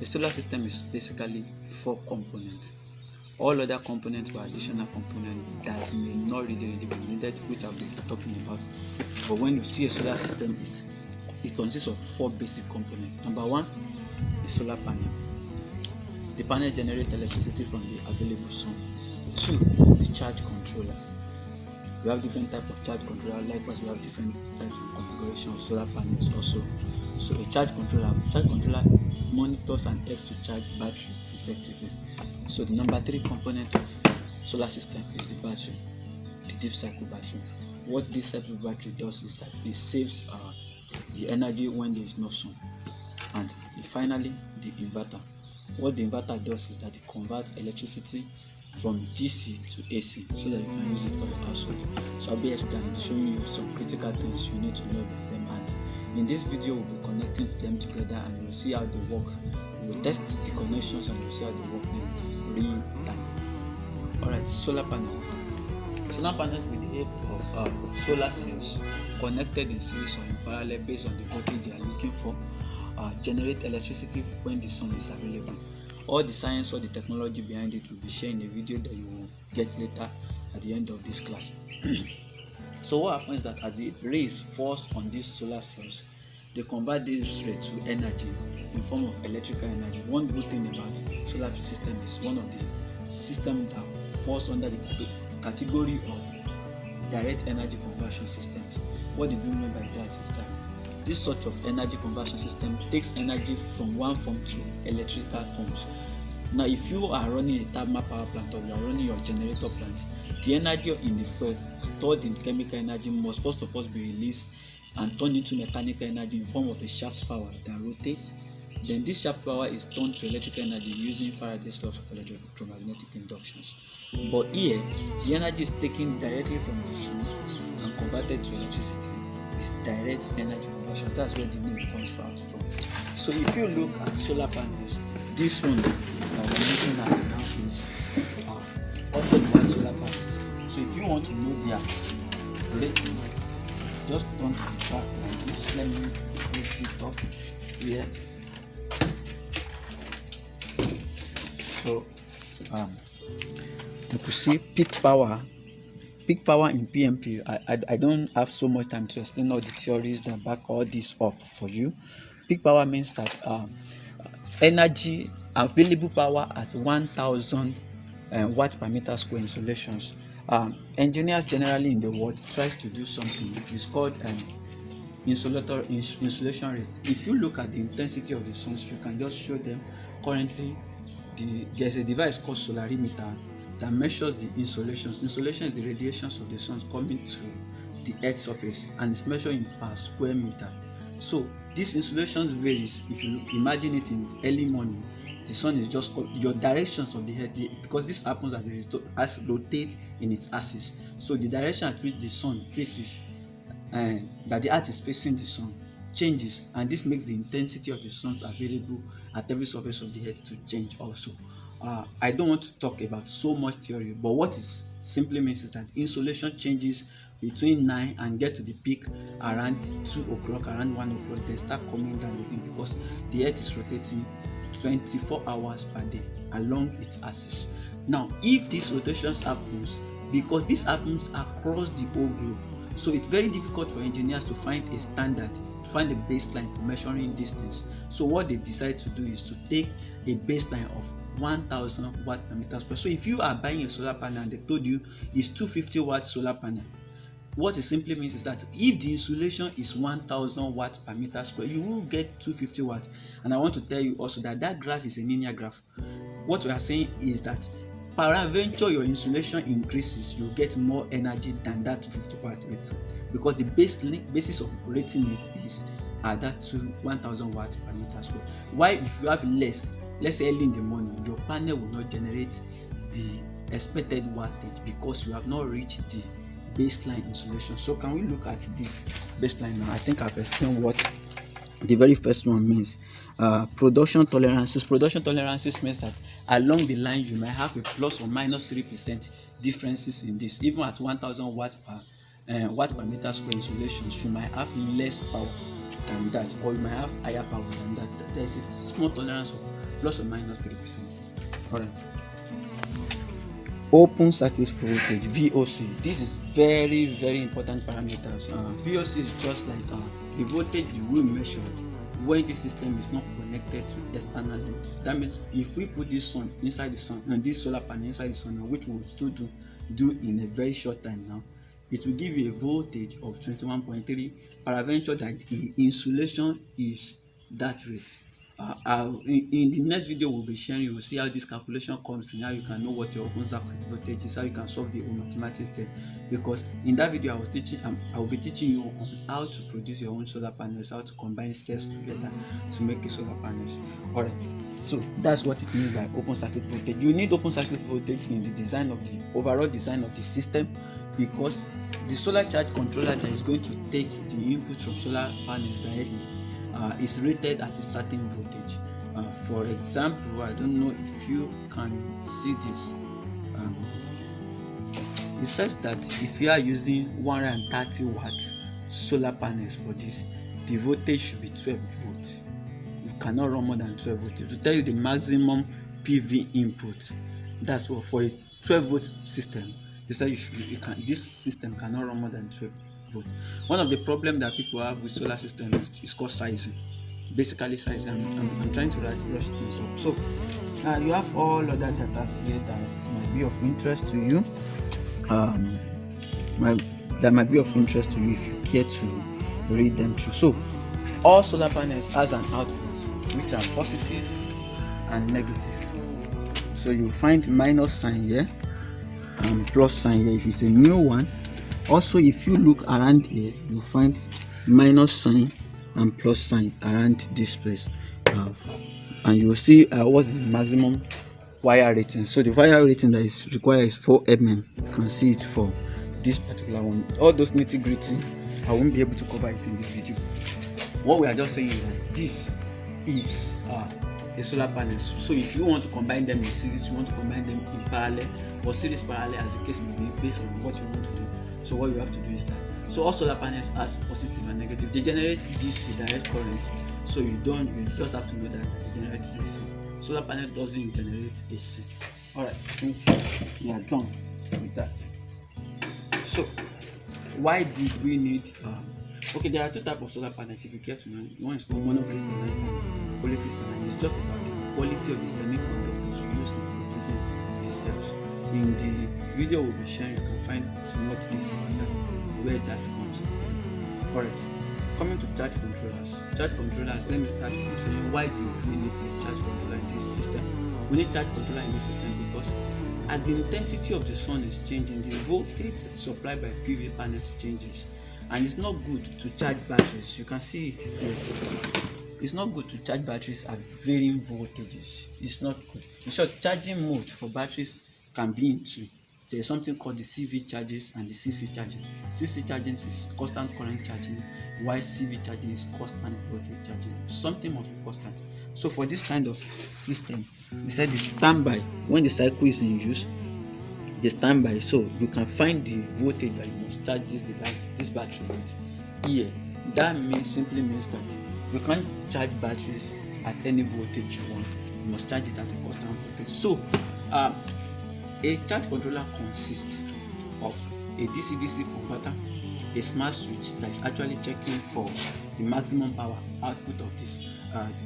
A solar system is basically four components. All other components were additional components that may not really be needed, which I'll be talking about. But when you see a solar system, it consists of four basic components. Number one, the solar panel. The panel generates electricity from the available sun. Two, the charge controller. We have different types of charge controller. Likewise, we have different types of configuration of solar panels also. So a charge controller monitors and helps to charge batteries effectively. So the number three component of solar system is the battery, the deep cycle battery. What this type of battery does is that it saves the energy when there is no sun. And finally, the inverter. What the inverter does is that it converts electricity from DC to AC so that you can use it for your household. So I'll be showing you some critical things you need to know about them, and in this video we'll be connecting them together and you'll see how they work. We'll test the connections and you'll see how they work in real time. Alright, solar panel. Solar panels with the help of solar cells connected in series or in parallel based on the voltage they are looking for generate electricity when the sun is available. All the science or the technology behind it will be shared in a video that you will get later at the end of this class. So what happens is that as the rays falls on these solar cells, they convert this ray to energy in form of electrical energy. One good thing about solar system is one of the systems that falls under the category of direct energy conversion systems. What do you mean by that is that this sort of energy conversion system takes energy from one form to electrical forms. Now, if you are running a thermal power plant or you are running your generator plant, the energy in the fuel stored in chemical energy must first of all be released and turned into mechanical energy in form of a shaft power that rotates. Then this shaft power is turned to electrical energy using Faraday's laws of electromagnetic inductions. But here, the energy is taken directly from the sun and converted to electricity. It's direct energy conversion. That's where the name comes from. So if you look at solar panels, this one that we're looking at now is all-in-one solar panels. So if you want to know their ratings, just turn to the back like this. Let me lift it up here. So you could see peak power in PMP. I don't have so much time to explain all the theories that back all this up for you. Peak power means that energy available power at 1000 watts per meter square insulations. Engineers generally in the world tries to do something. It's called insulation rate. If you look at the intensity of the suns, you can just show them. Currently, there's a device called solarimeter that measures the insolations. Insolation is the radiations of the sun coming to the earth's surface, and it's measured in per square meter. So this insulations varies. If you imagine it in early morning, the sun is just your directions of the earth, because this happens as it rotates in its axis. So the direction at which the sun faces, and that the earth is facing the sun, changes, and this makes the intensity of the suns available at every surface of the earth to change also. I don't want to talk about so much theory, but what it simply means is that insolation changes between 9 and get to the peak around 2 o'clock, around 1 o'clock, then start coming down again, because the earth is rotating 24 hours per day along its axis. Now, if this rotations happens, because this happens across the whole globe, so it's very difficult for engineers to find a standard, to find a baseline for measuring distance. So what they decide to do is to take a baseline of 1000 watt per meter square. So if you are buying a solar panel and they told you it's 250 watt solar panel, what it simply means is that if the insulation is 1000 watt per meter square, you will get 250 watts. And I want to tell you also that that graph is a linear graph. What we are saying is that peradventure your insulation increases, you get more energy than that 250 watt rating, because the basis of rating it is at that 1000 watt per meter square. Why, if you have less, let's say early in the morning, your panel will not generate the expected wattage because you have not reached the baseline insulation. So can we look at this baseline now? I think I've explained what the very first one means. Production tolerances. Production tolerances means that along the line you might have a plus or minus 3% differences in this. Even at 1000 watt per meter square insulations, you might have less power than that, or you might have higher power than that. There is a small tolerance of plus or minus 3%. All right. Open circuit voltage, VOC. This is very, very important parameters. VOC is just like the voltage we measured when the system is not connected to external load. That means if we put this sun inside the sun and this solar panel inside the sun, which we will still do in a very short time now, it will give you a voltage of 21.3. Peradventure that the insulation is that rate. In the next video we'll be sharing, you will see how this calculation comes in, how you can know what your open circuit voltage is, how you can solve the whole mathematics there. Because in that video I will be teaching you on how to produce your own solar panels, how to combine cells together to make a solar panels. Alright, so that's what it means by open circuit voltage. You need open circuit voltage in the design of the overall design of the system, because the solar charge controller that is going to take the input from solar panels directly is rated at a certain voltage. For example, I don't know if you can see this. It says that if you are using 130 watt solar panels for this, the voltage should be 12 volts. You cannot run more than 12 volts. To tell you the maximum PV input, that's what for a 12 volt system. They say this system cannot run more than 12 volts. One of the problems that people have with solar systems is called sizing. Basically sizing. I'm trying to rush things up. So you have all other data here that might be of interest to you. That might be of interest to you if you care to read them through. So all solar panels has an output which are positive and negative. So you find minus sign here and plus sign here if it's a new one. Also, if you look around here, you find minus sign and plus sign around this place, and you will see what is the maximum wire rating. So the wire rating that is required is 4 mm. You can see it for this particular one. All those nitty-gritty I won't be able to cover it in this video. What we are just saying is that this is a solar panels. So if you want to combine them in series, you want to combine them in parallel or series parallel, as the case may be, based on what you want to do. So what you have to do is that, so all solar panels has positive and negative. They generate DC, direct current. So you just have to know that they generate DC. Solar panel doesn't generate AC. Alright, thank you. We are done with that. So why did we need okay, there are two types of solar panels if you care to know. One is called monocrystalline and polycrystalline. It's just about the quality of the semiconductors you use in producing these cells. In the video we'll be sharing, you can find some more details about that, where that comes in. Alright, coming to charge controllers. Charge controllers, let me start from saying why do we need a charge controller in this system? We need charge controller in this system because as the intensity of the sun is changing, the voltage supplied by PV panels changes. And it's not good to charge batteries. You can see it here. It's not good to charge batteries at varying voltages. It's not good. In short, charging mode for batteries can be in two. There's something called the CV charges and the CC charging. CC charging is constant current charging, while CV charging is constant voltage charging. Something must be constant. So for this kind of system, we said the standby, when the cycle is in use, the standby, so you can find the voltage that you must charge this device, this battery with here. That simply means that you can't charge batteries at any voltage you want. You must charge it at a constant voltage. So a charge controller consists of a DC-DC converter, a smart switch that is actually checking for the maximum power output of this.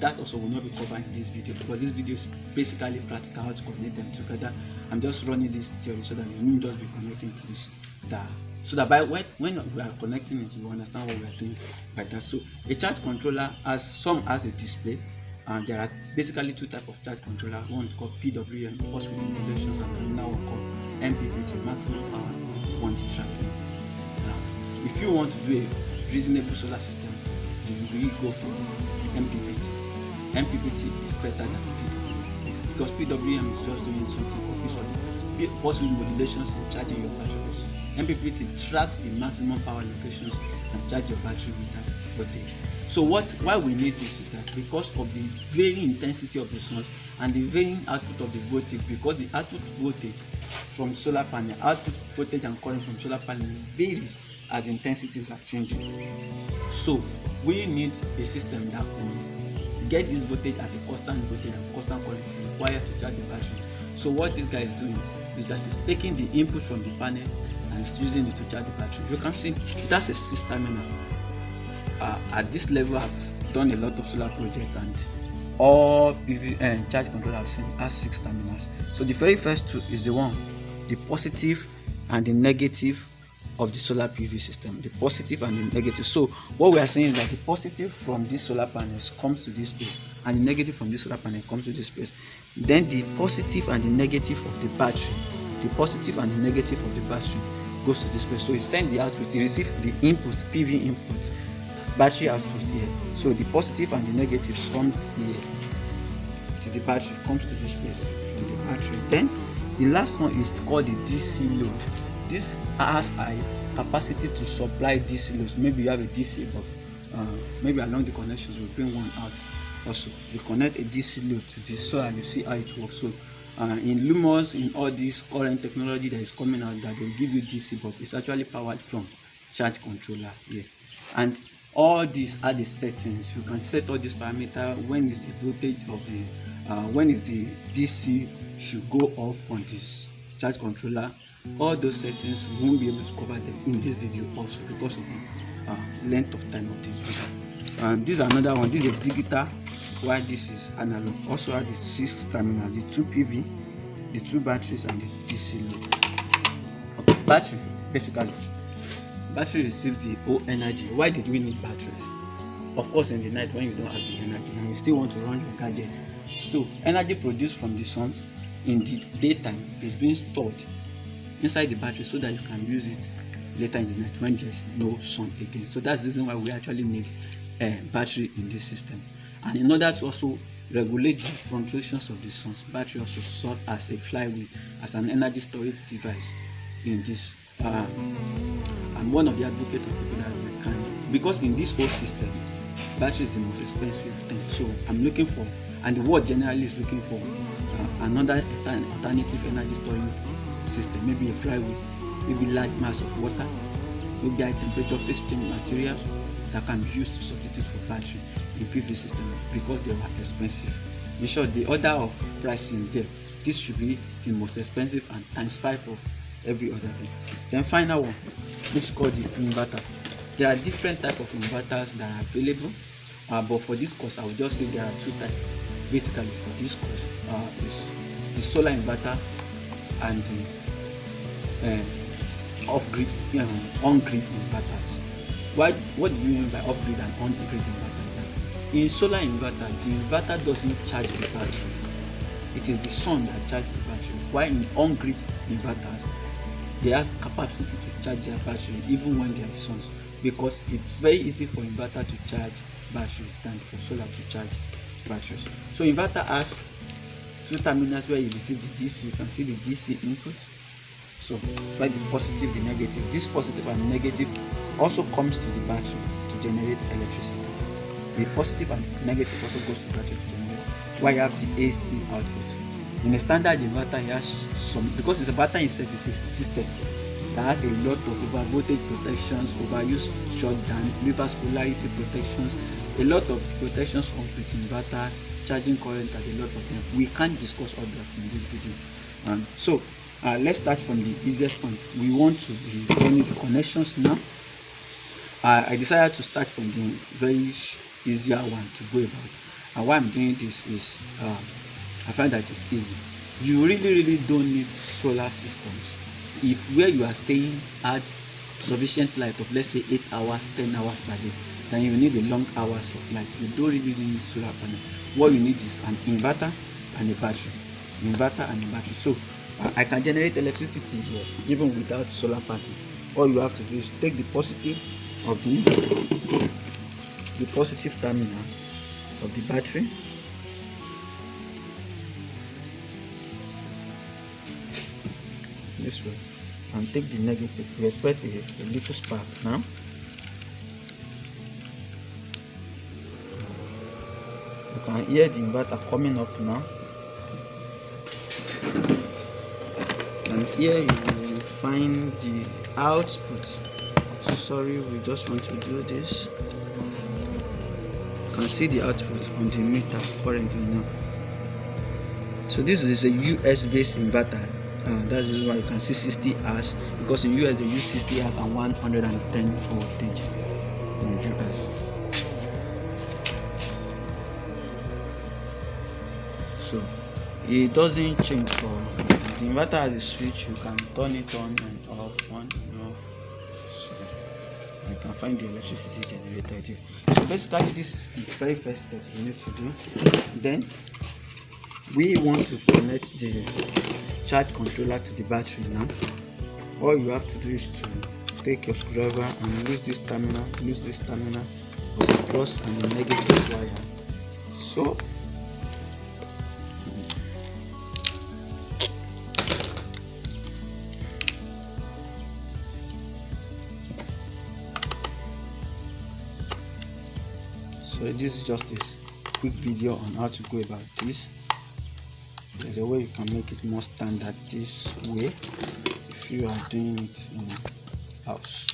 That also will not be covered in this video because this video is basically practical how to connect them together. I'm just running this theory so that you won't just be connecting to this. So that by when we are connecting it, you understand what we are doing by that. So a charge controller has a display, and there are basically two types of charge controller. One called PWM, pulse width modulations, and another one called MPPT, maximum power quantity tracking. Now, if you want to do a reasonable solar system, you will go for MPPT. MPPT is better than PWM because PWM is just doing something called pulse width modulations and charging your batteries. MPPT tracks the maximum power locations and charge your battery with that voltage. So why we need this is that because of the varying intensity of the source and the varying output of the voltage, because the output voltage from solar panel, output voltage and current from solar panel varies as intensities are changing. So we need a system get this voltage at a constant voltage and constant current required to charge the battery. So what this guy is doing is that he's taking the input from the panel and is using it to charge the battery. You can see that's a 6 terminal. At this level, I've done a lot of solar projects, and all PV charge controller I've seen has 6 terminals. So the very first two is the positive and the negative of the solar PV system, the positive and the negative. So what we are saying is that the positive from these solar panels comes to this place, and the negative from this solar panel comes to this place. Then the positive and the negative of the battery, the positive and the negative of the battery goes to this place. So it sends the output, it receives the input, PV input, battery output here. So the positive and the negatives comes here to the battery, comes to this place from the battery. Then the last one is called the DC load. This has a capacity to supply DC loads. Maybe you have a DC, but maybe along the connections we'll bring one out also. You connect a DC load to this so that you see how it works. So in Lumos, in all this current technology that is coming out, that they will give you DC, but it's actually powered from charge controller here. And all these are the settings. You can set all these parameters. When is the voltage of the when is the DC should go off on this charge controller. All those settings we won't be able to cover them in this video also because of the length of time of this video. This is another one. This is a digital, while this is analog. Also have the 6 terminals, the 2 PV, the 2 batteries, and the DC load. Okay, battery. Basically, battery receives the whole energy. Why did we need batteries? Of course, in the night when you don't have the energy and you still want to run your gadgets. So energy produced from the sun in the daytime is being stored inside the battery so that you can use it later in the night when there's no sun again. So that's the reason why we actually need a battery in this system. And in order to also regulate the fluctuations of the sun, battery also serves as a flywheel, as an energy storage device in this. I'm one of the advocates of people that we can, because in this whole system, battery is the most expensive thing. So I'm looking for, and the world generally is looking for another alternative energy storing system, maybe a flywheel, maybe large mass of water, maybe high temperature phase change materials that can be used to substitute for battery in PV system because they were expensive. In short, the order of pricing there, this should be the most expensive and times 5 of every other thing. Then final one, which is called the inverter. There are different types of inverters that are available, but for this course I will just say there are 2 types. Basically for this course is the solar inverter and the off-grid, on-grid inverters. What do you mean by off-grid and on-grid inverters? In solar inverter, the inverter doesn't charge the battery. It is the sun that charges the battery. While in on-grid inverters, they have capacity to charge their battery even when there is sun, because it's very easy for inverter to charge batteries than for solar to charge batteries. So inverter has 2 terminals where you receive the DC. You can see the DC input. So why the positive, the negative. This positive and negative also comes to the battery to generate electricity. The positive and negative also goes to the battery to generate. Why you have the AC output. In a standard inverter, it has some, because it's a battery itself, it's a system that has a lot of over voltage protections, overuse shutdown, reverse polarity protections. A lot of protections come with inverter, charging current, and a lot of them. We can't discuss all that in this video. So let's start from the easiest point. We want to be running the connections now. I decided to start from the very easier one to go about. And why I'm doing this is I find that it's easy. You really don't need solar systems if where you are staying had sufficient light of, let's say, 8 hours, 10 hours per day. Then you need a long hours of light. You don't really need solar panel. What you need is an inverter and a battery. Inverter and a battery. So I can generate electricity here even without solar panel. All you have to do is take the positive of the positive terminal of the battery, this way, and take the negative. We expect a little spark now. You can hear the inverter coming up now, and here you will find the output. Sorry, we just want to do this. can see the output on the meter currently now. So this is a US based inverter. That is why you can see 60 hours, because in US they use 60 hours and 110 voltage in US. So it doesn't change for the inverter. Has a switch, you can turn it on and off, on and off. So you can find the electricity generated here. So basically this is the very first step you need to do. Then we want to connect the charge controller to the battery. Now all you have to do is to take your screwdriver and use this terminal of the plus and the negative wire. So this is just a quick video on how to go about this. There's a way you can make it more standard this way if you are doing it in house.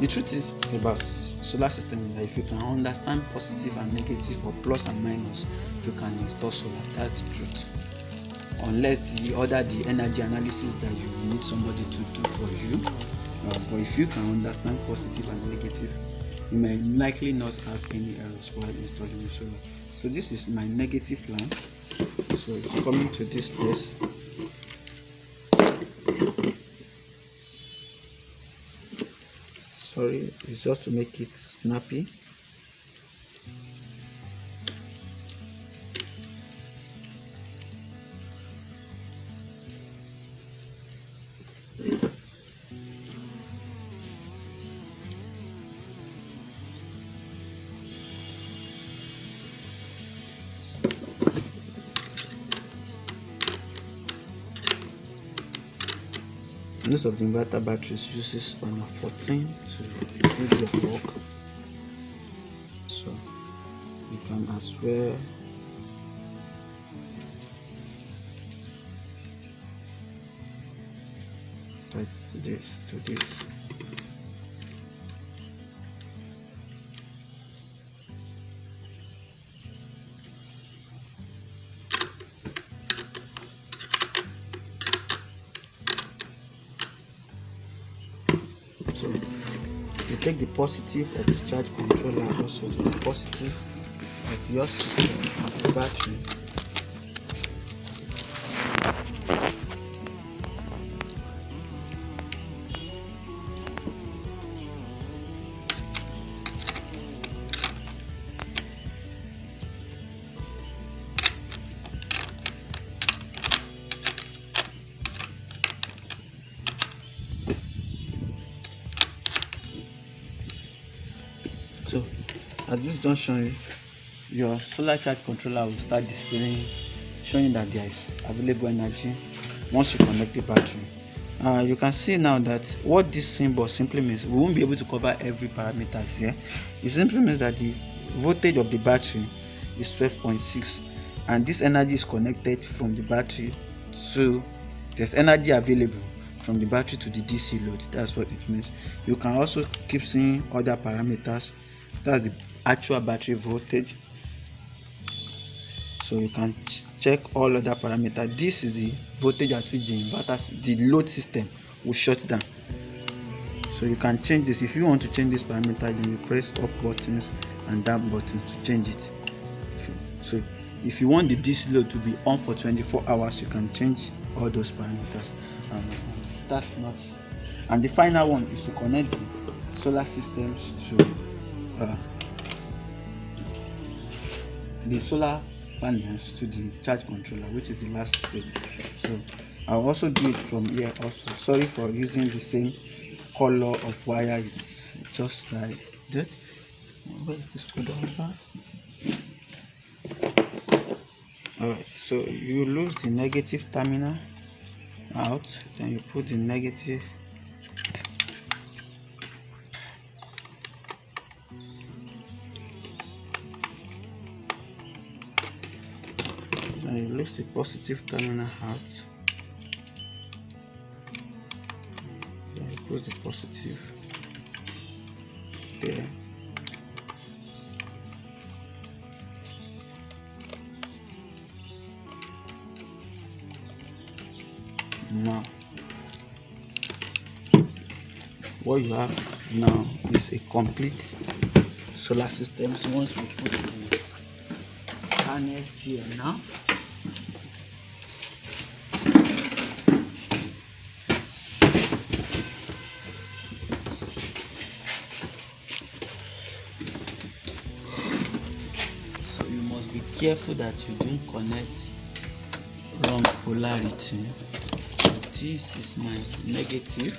The truth is about solar system is that if you can understand positive and negative or plus and minus, you can install solar. That's the truth. Unless the energy analysis that you need somebody to do for you. But if you can understand positive and negative, you may likely not have any errors while installing the solar. So this is my negative line. So it's coming to this place. Sorry, it's just to make it snappy. Most of the inverter batteries uses panel 14 to do their work, so you can as well type this to this. So you take the positive of the charge controller also to the positive of your system of the battery. So at this junction, your solar charge controller will start displaying, showing that there is available energy once you connect the battery. You can see now that what this symbol simply means, we won't be able to cover every parameters here. It simply means that the voltage of the battery is 12.6 and this energy is connected from the battery to, there's energy available from the battery to the DC load. That's what it means. You can also keep seeing other parameters. That's the actual battery voltage. So you can check all other parameters. This is the voltage at which the inverter, the load system will shut down. So you can change this. If you want to change this parameter, then you press up buttons and down buttons to change it. So if you want the DC load to be on for 24 hours, you can change all those parameters. That's not. And the final one is to connect the solar systems to the solar panels to the charge controller, which is the last stage. So I'll also do it from here also. Sorry for using the same color of wire, it's just like that. Where is this screwdriver? Alright, so you lose the negative terminal out, then you put the negative and you lose the positive terminal out. Put the positive there. Now, what you have now is a complete solar system. So once we put the panels here now, so you must be careful that you don't connect wrong polarity. So this is my negative,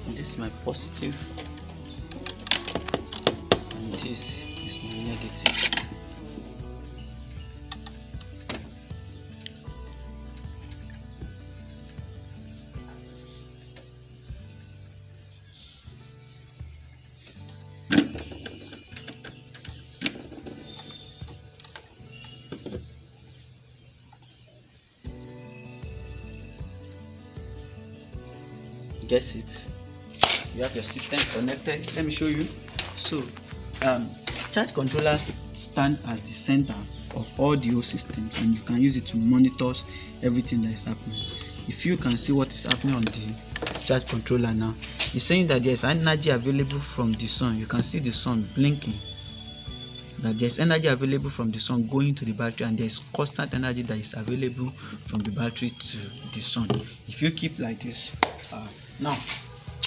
and this is my positive, and this is my negative. Guess it. You have your system connected. Let me show you. So charge controllers stand as the center of all the whole systems, and you can use it to monitor everything that is happening. If you can see what is happening on the charge controller now, it's saying that there's energy available from the sun. You can see the sun blinking, that there's energy available from the sun going to the battery, and there's constant energy that is available from the battery to the sun. If you keep like this, now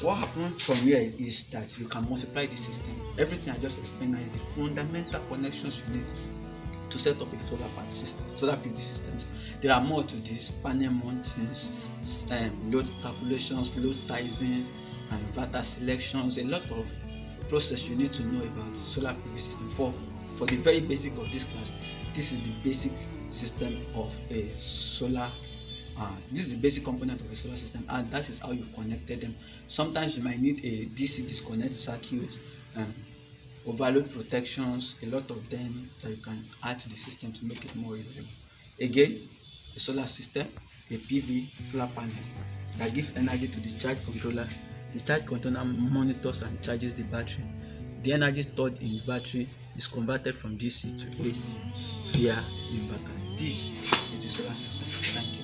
what happens from here is that you can multiply the system. Everything I just explained now is the fundamental connections you need to set up a solar panel system, solar PV systems. There are more to this: panel mountings, load calculations, load sizings, and inverter selections. A lot of process you need to know about solar PV system. For the very basic of this class, this is the basic system of a solar. This is the basic component of a solar system, and that is how you connected them. Sometimes you might need a DC disconnect circuit, overload protections, a lot of them that you can add to the system to make it more reliable. Again, a solar system, a PV solar panel that gives energy to the charge controller. The charge controller monitors and charges the battery. The energy stored in the battery is converted from DC to AC via inverter. This is the solar system. Thank you.